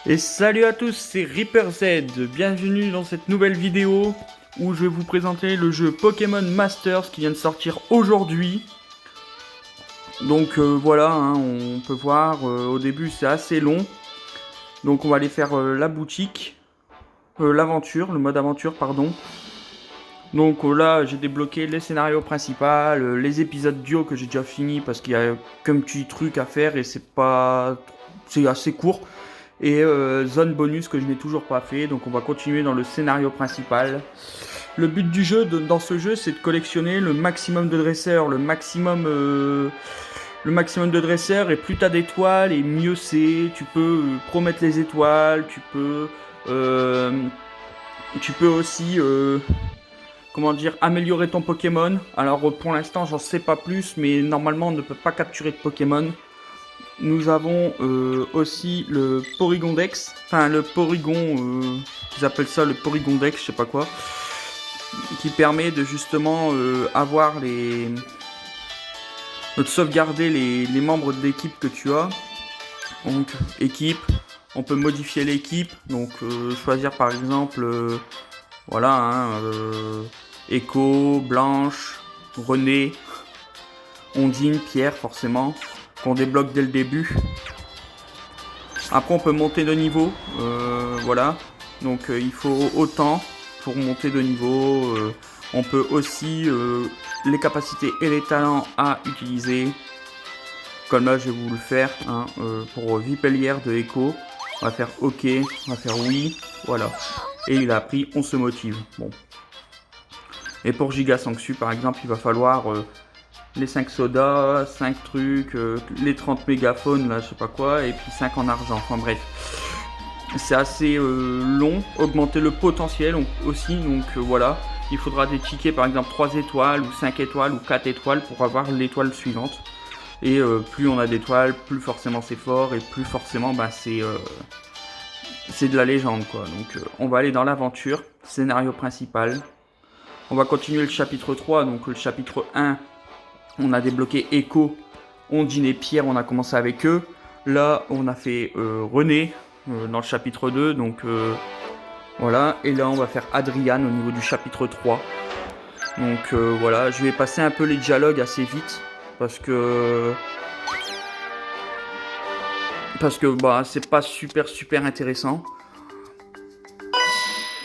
Et salut à tous, c'est Reaper Z, bienvenue dans cette nouvelle vidéo où je vais vous présenter le jeu Pokémon Masters qui vient de sortir aujourd'hui. Donc voilà, hein, on peut voir, au début c'est assez long. Donc on va aller faire la boutique, l'aventure, le mode aventure pardon. Donc là j'ai débloqué les scénarios principaux, les épisodes duo que j'ai déjà fini parce qu'il y a qu'un petit truc à faire et c'est assez court. Et zone bonus que je n'ai toujours pas fait, donc on va continuer dans le scénario principal. Le but du jeu, dans ce jeu, c'est de collectionner le maximum de dresseurs, le maximum de dresseurs, et plus t'as d'étoiles, et mieux c'est. Tu peux promettre les étoiles, tu peux aussi, comment dire, améliorer ton Pokémon. Alors pour l'instant, j'en sais pas plus, mais normalement, on ne peut pas capturer de Pokémon. Nous avons aussi le Porygondex, enfin le Porygon, ils appellent ça le Porygondex, je sais pas quoi, qui permet de justement avoir de sauvegarder les membres de l'équipe que tu as. Donc équipe, on peut modifier l'équipe, donc choisir par exemple, voilà, hein, Echo, Blanche, René, Ondine, Pierre forcément, qu'on débloque dès le début. Après on peut monter de niveau, voilà, donc il faut autant pour monter de niveau. On peut aussi les capacités et les talents à utiliser, comme là je vais vous le faire, hein, pour Vipellière de Echo, on va faire OK, on va faire oui, voilà, et il a appris on se motive. Bon. Et pour Giga Sangsu par exemple, il va falloir les 5 sodas, 5 trucs, les 30 mégaphones, là je sais pas quoi, et puis 5 en argent, enfin bref. C'est assez long, augmenter le potentiel aussi, donc voilà. Il faudra des tickets par exemple 3 étoiles, ou 5 étoiles, ou 4 étoiles pour avoir l'étoile suivante. Et plus on a d'étoiles, plus forcément c'est fort, et plus forcément bah, c'est de la légende quoi. Donc on va aller dans l'aventure, scénario principal. On va continuer le chapitre 3, donc le chapitre 1. On a débloqué Echo, Ondine et Pierre, on a commencé avec eux. Là, on a fait René dans le chapitre 2, donc voilà. Et là, on va faire Adriane au niveau du chapitre 3. Donc voilà, je vais passer un peu les dialogues assez vite, parce que bah, c'est pas super intéressant.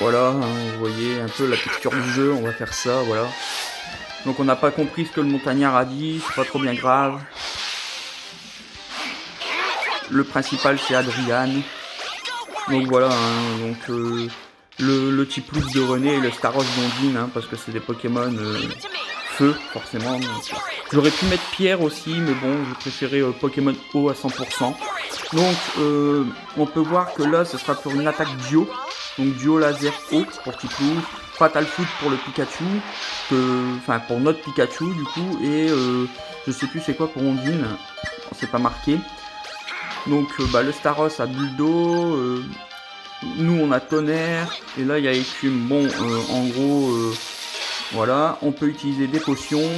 Voilà, hein, vous voyez un peu la texture du jeu, on va faire ça, voilà. Donc on n'a pas compris ce que le montagnard a dit, c'est pas trop bien grave. Le principal c'est Adriane. Donc voilà, hein, donc le type look de René et le Staros d'Ondine, hein, parce que c'est des Pokémon feu, forcément. J'aurais pu mettre Pierre aussi, mais bon, j'ai préféré Pokémon eau à 100%. Donc on peut voir que là, ce sera pour une attaque duo. Donc duo laser eau pour Tiplou, Fatal Foot pour le Pikachu, enfin pour notre Pikachu du coup, et je sais plus c'est quoi pour Ondine, c'est pas marqué. Donc bah, le Staros a bulle d'eau, nous on a tonnerre, et là il y a écume. Bon, en gros, voilà, on peut utiliser des potions.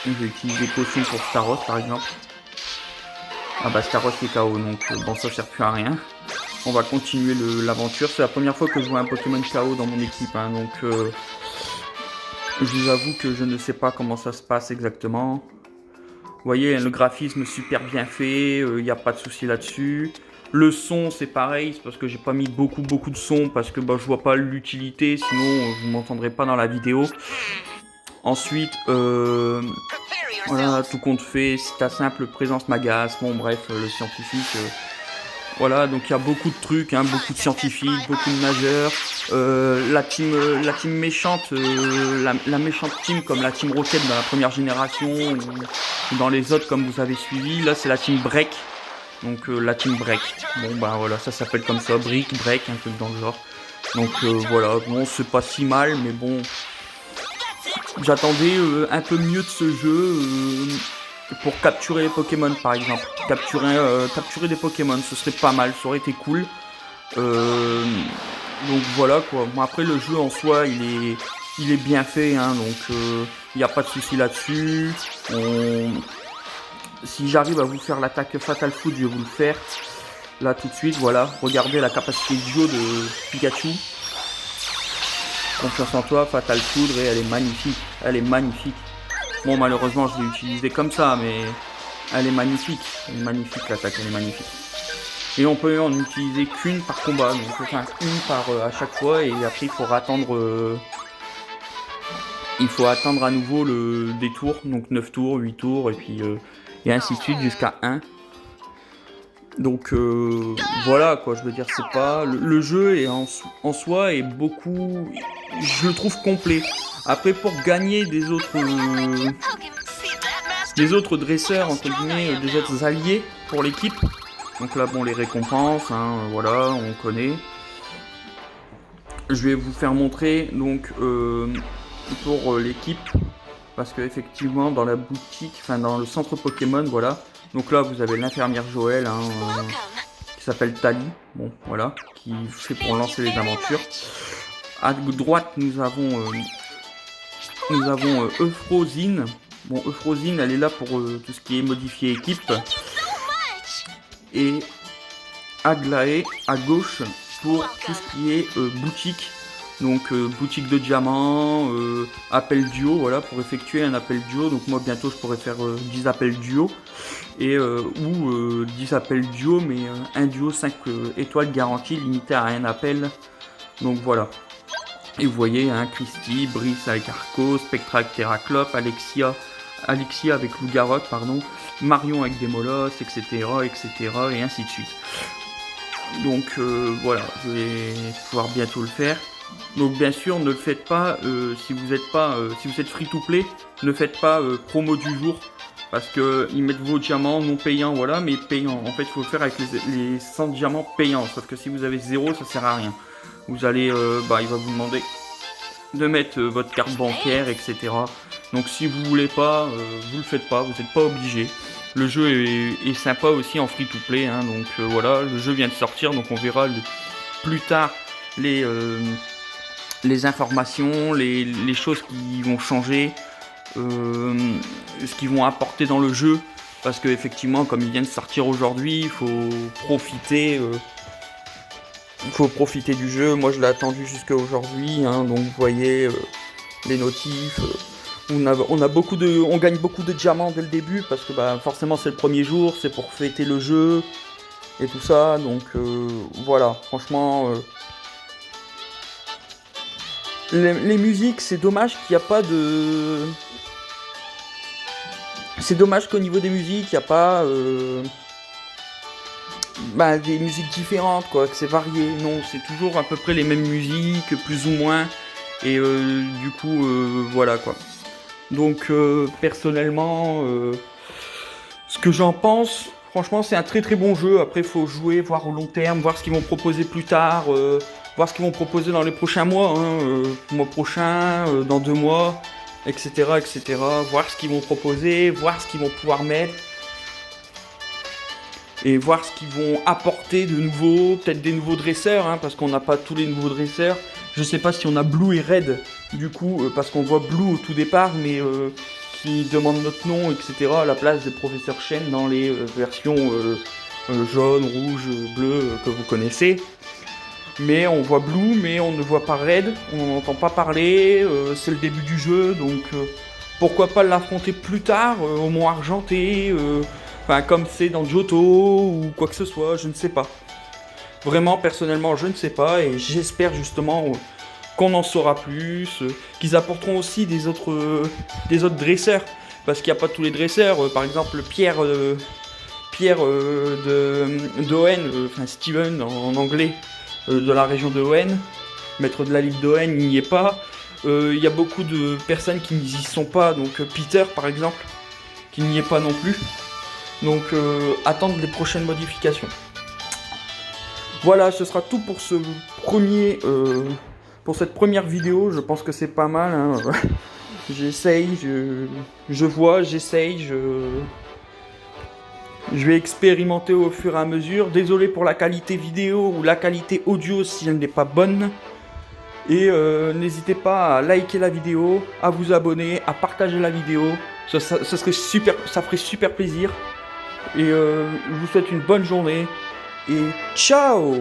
Je vais utiliser des potions pour Staros par exemple. Ah bah Staros est KO, donc bon ça sert plus à rien. On va continuer l'aventure. C'est la première fois que je vois un Pokémon KO dans mon équipe, hein, donc je vous avoue que je ne sais pas comment ça se passe exactement. Vous voyez, le graphisme super bien fait, il n'y a pas de souci là-dessus. Le son c'est pareil, c'est parce que j'ai pas mis beaucoup de son, parce que bah, je vois pas l'utilité, sinon vous m'entendrez pas dans la vidéo. Ensuite, voilà, tout compte fait, c'est ta simple présence m'agace. Bon bref, le scientifique... voilà, donc il y a beaucoup de trucs, hein, beaucoup de scientifiques, beaucoup de nageurs. La team méchante, la méchante team comme la team Rocket dans la première génération, ou dans les autres comme vous avez suivi. Là c'est la team Break, donc la team Break. Bon bah voilà, ça s'appelle comme ça, Brick, Break, un truc dans le genre. Donc voilà, bon c'est pas si mal, mais bon, j'attendais un peu mieux de ce jeu. Pour capturer les Pokémon par exemple, capturer des Pokémon, ce serait pas mal, ça aurait été cool. Donc voilà quoi. Bon, après le jeu en soi il est bien fait, hein, donc il n'y a pas de souci là-dessus. Si j'arrive à vous faire l'attaque Fatal Foot, je vais vous le faire. Là tout de suite, voilà, regardez la capacité de duo de Pikachu. Confiance en toi, Fatal Foudre, et elle est magnifique. Elle est magnifique. Bon, malheureusement, je l'ai utilisée comme ça, mais elle est magnifique. Elle est magnifique, l'attaque, elle est magnifique. Et on peut en utiliser qu'une par combat, donc enfin une par à chaque fois, et après il faut attendre. Il faut attendre à nouveau des tours, donc 9 tours, 8 tours, et puis et ainsi de suite jusqu'à 1. Donc voilà quoi, je veux dire, c'est pas le jeu est en soi est beaucoup, je le trouve complet. Après, pour gagner des autres dresseurs entre guillemets, des autres alliés pour l'équipe, donc là bon, les récompenses, hein, voilà, on connaît. Je vais vous faire montrer donc pour l'équipe, parce que effectivement dans la boutique, enfin dans le centre Pokémon, voilà. Donc là, vous avez l'infirmière Joël, hein, qui s'appelle Tali, bon, voilà, qui fait pour lancer les aventures. À droite, nous avons Euphrosyne. Bon, Euphrosyne, elle est là pour tout ce qui est modifié équipe. Et Aglaé, à gauche, pour tout ce qui est boutique. Donc boutique de diamants, appel duo, voilà, pour effectuer un appel duo. Donc moi bientôt je pourrais faire 10 appels duo, et ou 10 appels duo, mais un duo 5 étoiles garanties, limité à un appel. Donc voilà. Et vous voyez, hein, Christy, Brice avec Arco, Spectra avec Terraclope, Alexia avec Lougarot, pardon, Marion avec Démolos, etc., et ainsi de suite. Donc voilà, je vais pouvoir bientôt le faire. Donc bien sûr, ne le faites pas si vous êtes free to play, ne faites pas promo du jour, parce que ils mettent vos diamants non payants, voilà, mais payants. En fait, il faut le faire avec les 100 diamants payants, sauf que si vous avez 0, ça sert à rien. Vous allez, il va vous demander de mettre votre carte bancaire, etc. Donc si vous voulez pas, vous le faites pas, vous n'êtes pas obligé. Le jeu est sympa aussi en free to play, hein, donc voilà, le jeu vient de sortir, donc on verra plus tard les informations, les choses qui vont changer, ce qu'ils vont apporter dans le jeu, parce que effectivement, comme il vient de sortir aujourd'hui, il faut profiter du jeu. Moi je l'ai attendu jusqu'à aujourd'hui, hein, donc vous voyez les notifs. On gagne beaucoup de diamants dès le début, parce que forcément c'est le premier jour, c'est pour fêter le jeu et tout ça, donc voilà, franchement les musiques, c'est dommage qu'il n'y a pas de... C'est dommage qu'au niveau des musiques, il n'y a pas des musiques différentes, quoi, que c'est varié. Non, c'est toujours à peu près les mêmes musiques, plus ou moins, et du coup voilà quoi. Donc personnellement, ce que j'en pense, franchement c'est un très très bon jeu. Après il faut jouer, voir au long terme, voir ce qu'ils vont proposer plus tard, voir ce qu'ils vont proposer dans les prochains mois, hein, mois prochain, dans 2 mois, etc., etc. Voir ce qu'ils vont proposer, voir ce qu'ils vont pouvoir mettre, et voir ce qu'ils vont apporter de nouveau, peut-être des nouveaux dresseurs, hein, parce qu'on n'a pas tous les nouveaux dresseurs. Je sais pas si on a Blue et Red, du coup, parce qu'on voit Blue au tout départ, mais qui demande notre nom, etc., à la place des professeurs Chen dans les versions jaune, rouge, bleu que vous connaissez. Mais on voit Blue, mais on ne voit pas Red, on n'entend pas parler, c'est le début du jeu, donc pourquoi pas l'affronter plus tard, au Mont Argenté, comme c'est dans Johto, ou quoi que ce soit, je ne sais pas. Vraiment, personnellement, je ne sais pas, et j'espère justement qu'on en saura plus, qu'ils apporteront aussi des autres dresseurs, parce qu'il n'y a pas tous les dresseurs. Par exemple, Pierre de Hoenn, Steven en anglais, de la région de Hoenn, maître de la ligue de Hoenn, il n'y est pas. Il y a beaucoup de personnes qui n'y sont pas, donc Peter par exemple, qui n'y est pas non plus. Donc attendre les prochaines modifications. Voilà, ce sera tout pour cette première vidéo. Je pense que c'est pas mal, hein. J'essaye, je vois, j'essaye, je vais expérimenter au fur et à mesure. Désolé pour la qualité vidéo ou la qualité audio si elle n'est pas bonne. Et n'hésitez pas à liker la vidéo, à vous abonner, à partager la vidéo. Ça serait super, ça ferait super plaisir. Et je vous souhaite une bonne journée. et ciao!